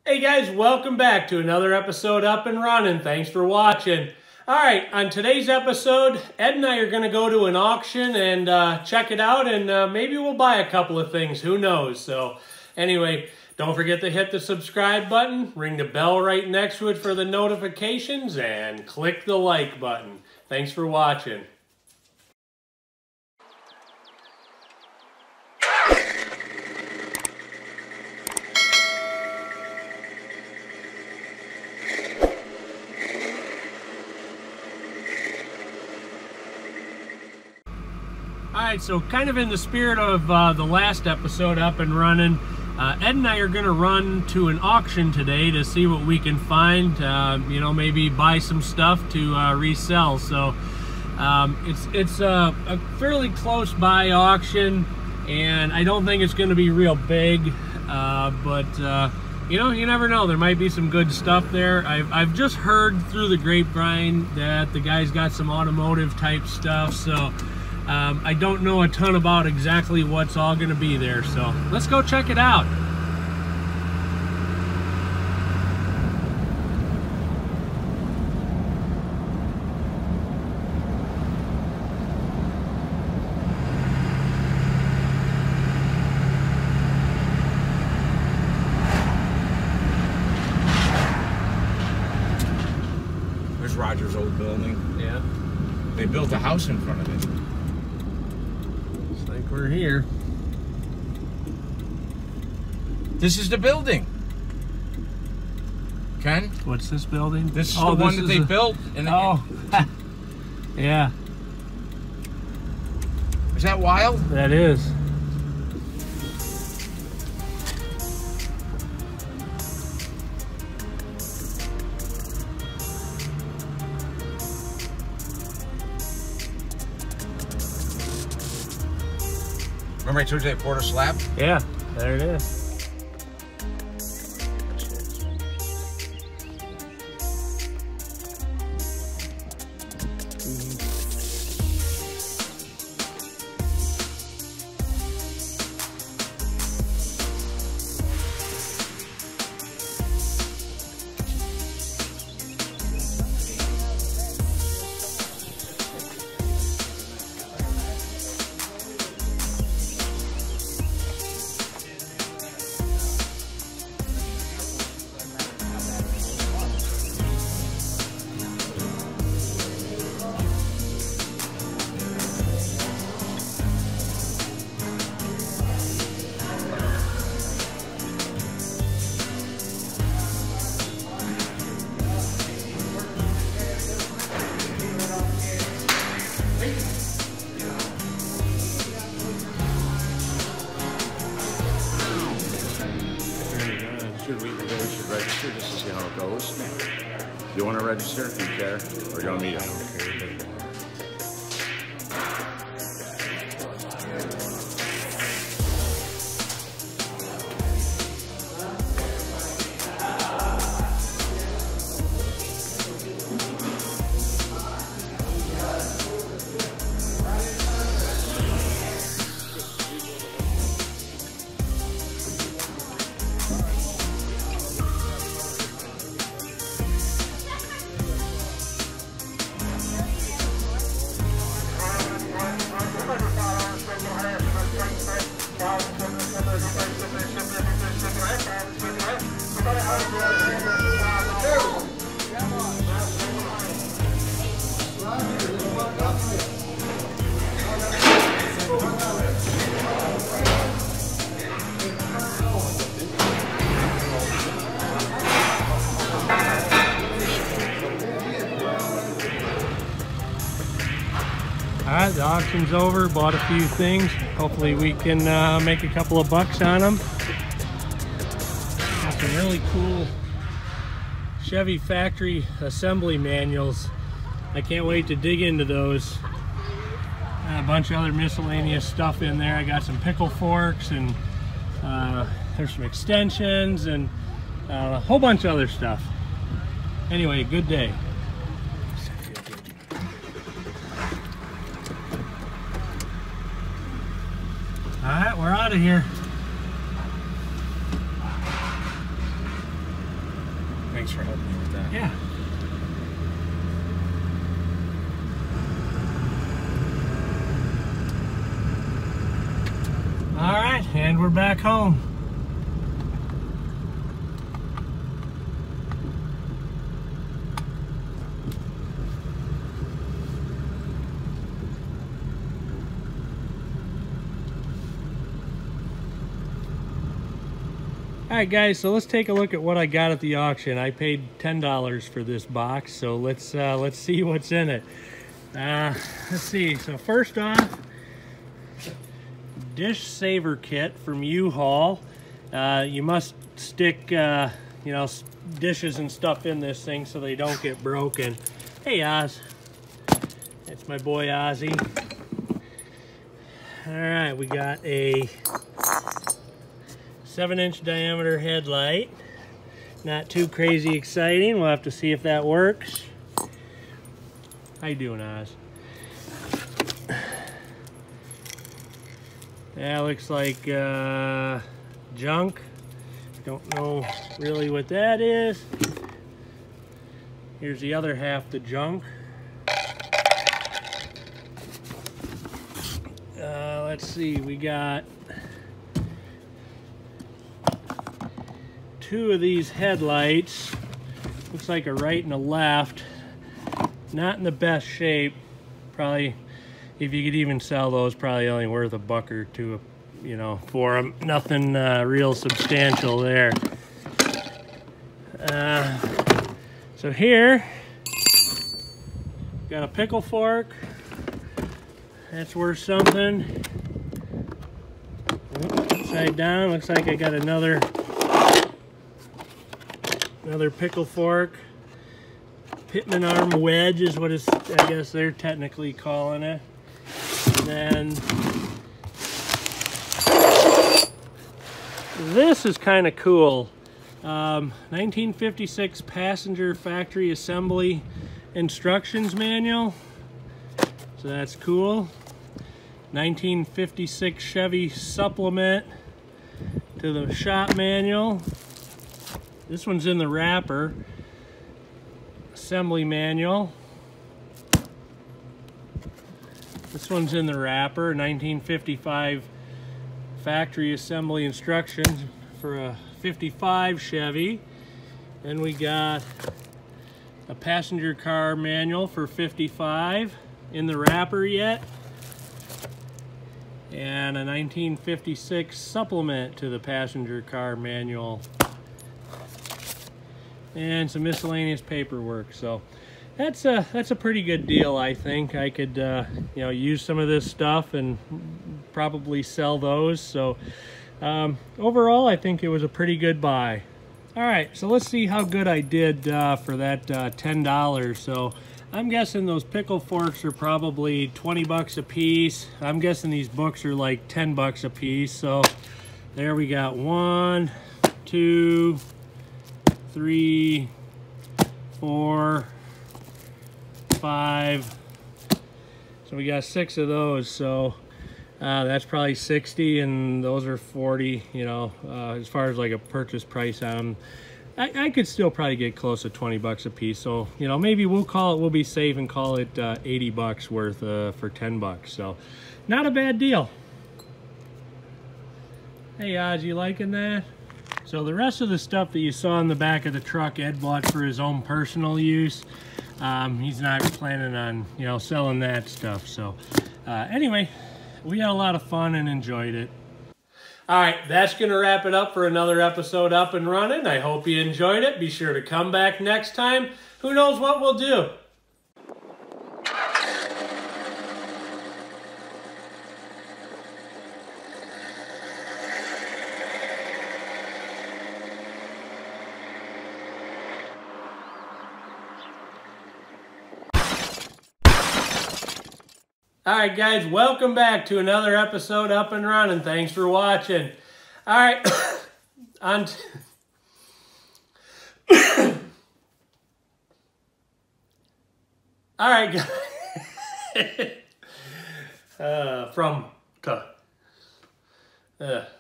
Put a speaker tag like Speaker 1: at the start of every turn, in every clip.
Speaker 1: Hey guys, welcome back to another episode Up and Running. Thanks for watching. Alright, on today's episode, Ed and I are going to go to an auction and check it out, and maybe we'll buy a couple of things. Who knows? So anyway, don't forget to hit the subscribe button, ring the bell right next to it for the notifications, and click the like button. Thanks for watching. Alright, so kind of in the spirit of the last episode, Up and Running, Ed and I are going to run to an auction today to see what we can find, maybe buy some stuff to resell. So it's a fairly close by auction, and I don't think it's going to be real big, but you never know. There might be some good stuff there. I've just heard through the grapevine that the guy's got some automotive type stuff, so I don't know a ton about exactly what's all going to be there, so let's go check it out.
Speaker 2: There's Roger's old building.
Speaker 1: Yeah.
Speaker 2: They built a house in front of it.
Speaker 1: Looks like we're here.
Speaker 2: This is the building. Ken?
Speaker 1: What's this building?
Speaker 2: This is the one that they built. And
Speaker 1: yeah.
Speaker 2: Is that wild?
Speaker 1: That is.
Speaker 2: Remember I told you they poured a slab?
Speaker 1: Yeah, there it is.
Speaker 2: We should register just to see how it goes. You want to register if you care, or you want me to? I don't care. Alright, the auction's over, bought a few things. Hopefully we can make a couple of bucks on them. Got some really cool Chevy factory assembly manuals. I can't wait to dig into those. A bunch of other miscellaneous stuff in there. I got some pickle forks, and there's some extensions and a whole bunch of other stuff. Anyway, good day. All right, we're out of here.
Speaker 3: Thanks for helping me with that.
Speaker 2: Yeah. All right, and we're back home. All right, guys, so let's take a look at what I got at the auction. I paid $10 for this box, so let's see what's in it. Let's see. So first off, dish saver kit from U-Haul. You must stick, you know, dishes and stuff in this thing so they don't get broken. Hey, Oz. That's my boy Ozzy. All right, we got a 7-inch diameter headlight. Not too crazy exciting. We'll have to see if that works. How you doing, Oz? That looks like junk. Don't know really what that is. Here's the other half, the junk. Let's see, we got 2 of these headlights. Looks like a right and a left. Not in the best shape. Probably, if you could even sell those, probably only worth $1 or $2, you know, for them. Nothing real substantial there. So here, got a pickle fork. That's worth something. Upside down, looks like I got another pickle fork. Pitman arm wedge is what I guess they're technically calling it. And then this is kind of cool. 1956 passenger factory assembly instructions manual. So that's cool. 1956 Chevy supplement to the shop manual. This one's in the wrapper. Assembly manual. This one's in the wrapper. 1955 factory assembly instructions for a 55 Chevy. Then we got a passenger car manual for 55 in the wrapper yet. And a 1956 supplement to the passenger car manual. And some miscellaneous paperwork. So that's a pretty good deal, I think. I could you know, use some of this stuff and probably sell those. So overall, I think it was a pretty good buy. All right, so let's see how good I did for that $10. So I'm guessing those pickle forks are probably 20 bucks a piece. I'm guessing these books are like 10 bucks a piece. So there we got 1, 2, 3, 4, 5. So we got 6 of those. So that's probably 60, and those are 40. You know, as far as like a purchase price on them, I could still probably get close to 20 bucks a piece. So, you know, maybe we'll be safe and call it 80 bucks worth for 10 bucks. So not a bad deal. Hey, Oz, you liking that? So the rest of the stuff that you saw in the back of the truck, Ed bought for his own personal use. He's not planning on, you know, selling that stuff. So anyway, we had a lot of fun and enjoyed it. All right, that's going to wrap it up for another episode Up and Running. I hope you enjoyed it. Be sure to come back next time. Who knows what we'll do? All right, guys, welcome back to another episode Up and Running. Thanks for watching. All right, on all right, guys.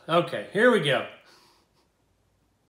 Speaker 2: Okay, here we go.